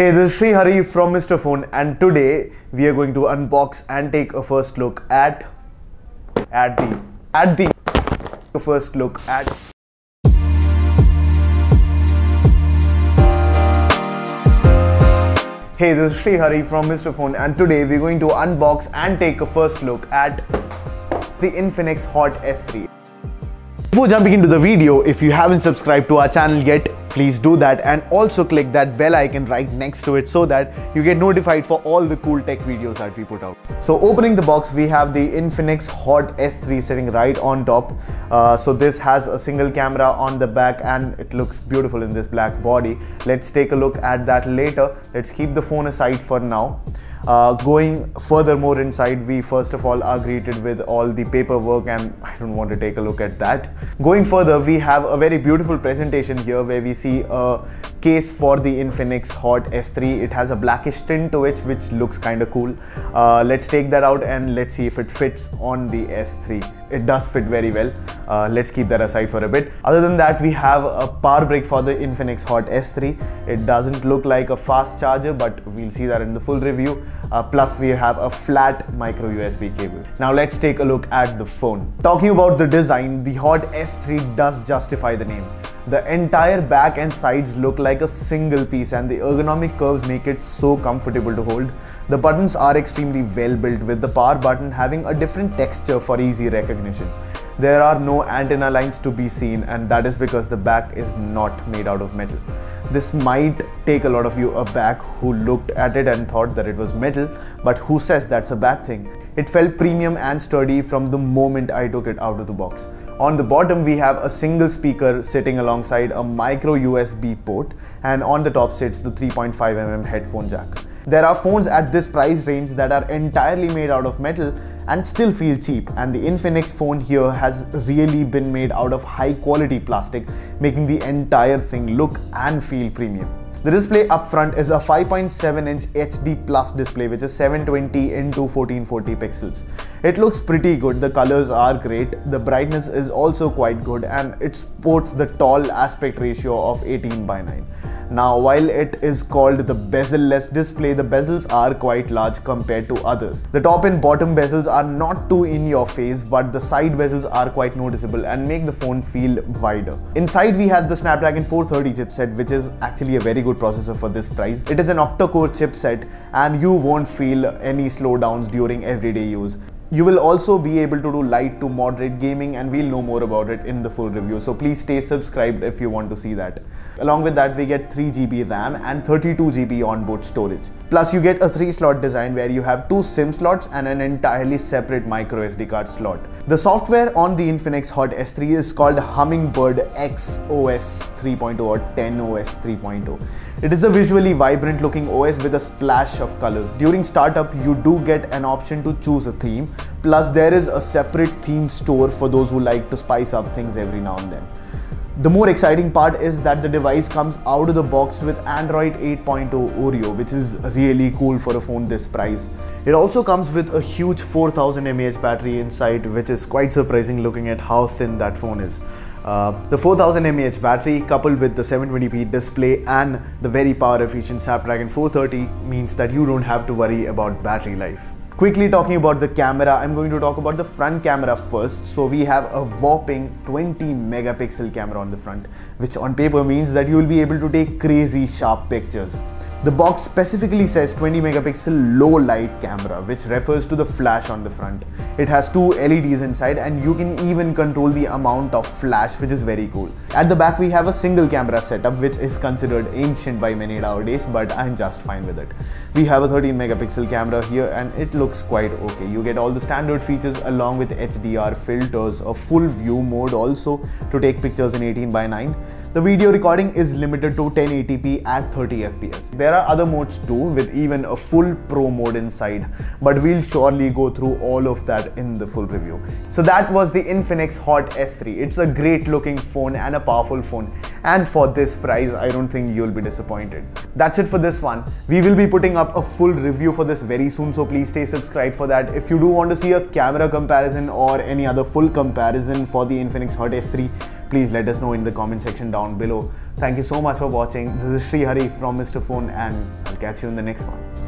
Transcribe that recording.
Hey, this is Sri Hari from Mr. Phone, and today we are going to unbox and take a first look at first look at Hey, this is Sri Hari from Mr. Phone, and today we're going to unbox and take a first look at the Infinix Hot S3. Before jumping into the video, if you haven't subscribed to our channel yet, please do that, and also click that bell icon right next to it so that you get notified for all the cool tech videos that we put out. So opening the box, we have the Infinix Hot S3 sitting right on top. So this has a single camera on the back and it looks beautiful in this black body. Let's take a look at that later. Let's keep the phone aside for now. Going furthermore inside, we first of all are greeted with all the paperwork, and I don't want to take a look at that. Going further, we have a very beautiful presentation here where we see a case for the Infinix Hot S3. It has a blackish tint to it, which looks kind of cool. Let's take that out and let's see if it fits on the S3. It does fit very well. Let's keep that aside for a bit. Other than that, we have a power brick for the Infinix Hot S3. It doesn't look like a fast charger, but we'll see that in the full review. Plus we have a flat micro USB cable. Now let's take a look at the phone. Talking about the design, the Hot S3 does justify the name. The entire back and sides look like a single piece, and the ergonomic curves make it so comfortable to hold. The buttons are extremely well built, with the power button having a different texture for easy recognition. There are no antenna lines to be seen, and that is because the back is not made out of metal. This might take a lot of you aback who looked at it and thought that it was metal, but who says that's a bad thing? It felt premium and sturdy from the moment I took it out of the box. On the bottom, we have a single speaker sitting alongside a micro USB port, and on the top sits the 3.5mm headphone jack. There are phones at this price range that are entirely made out of metal and still feel cheap, and the Infinix phone here has really been made out of high quality plastic, making the entire thing look and feel premium. The display up front is a 5.7-inch HD Plus display, which is 720 into 1440 pixels. It looks pretty good, the colors are great, the brightness is also quite good, and it sports the tall aspect ratio of 18:9. Now, while it is called the bezel-less display, the bezels are quite large compared to others. The top and bottom bezels are not too in your face, but the side bezels are quite noticeable and make the phone feel wider. Inside, we have the Snapdragon 430 chipset, which is actually a very good processor for this price. It is an octa-core chipset, and you won't feel any slowdowns during everyday use. You will also be able to do light to moderate gaming, and we'll know more about it in the full review, so please stay subscribed if you want to see that. Along with that, we get 3GB RAM and 32GB onboard storage. Plus you get a 3-slot design where you have 2 SIM slots and an entirely separate micro SD card slot. The software on the Infinix Hot S3 is called Hummingbird X OS 3.0 or 10 OS 3.0. It is a visually vibrant looking OS with a splash of colors. During startup, you do get an option to choose a theme. Plus there is a separate theme store for those who like to spice up things every now and then. The more exciting part is that the device comes out of the box with Android 8.0 Oreo, which is really cool for a phone this price. It also comes with a huge 4000 mAh battery inside, which is quite surprising looking at how thin that phone is. The 4000 mAh battery coupled with the 720p display and the very power efficient Snapdragon 430 means that you don't have to worry about battery life. Quickly talking about the camera, I'm going to talk about the front camera first. So we have a whopping 20 megapixel camera on the front, which on paper means that you will be able to take crazy sharp pictures. The box specifically says 20 megapixel low light camera, which refers to the flash on the front. It has 2 LEDs inside, and you can even control the amount of flash, which is very cool. At the back, we have a single camera setup, which is considered ancient by many nowadays, but I'm just fine with it. We have a 13 megapixel camera here, and it looks quite okay. You get all the standard features along with HDR filters, a full view mode also to take pictures in 18:9. The video recording is limited to 1080p at 30 fps. There are other modes too, with even a full pro mode inside, but we'll surely go through all of that in the full review. So that was the Infinix Hot S3. It's a great looking phone and a powerful phone, and for this price, I don't think you'll be disappointed. That's it for this one. We will be putting up a full review for this very soon, so please stay subscribed for that. If you do want to see a camera comparison or any other full comparison for the Infinix Hot S3, please let us know in the comment section down below. Thank you so much for watching. This is Sri Hari from Mr. Phone, and I'll catch you in the next one.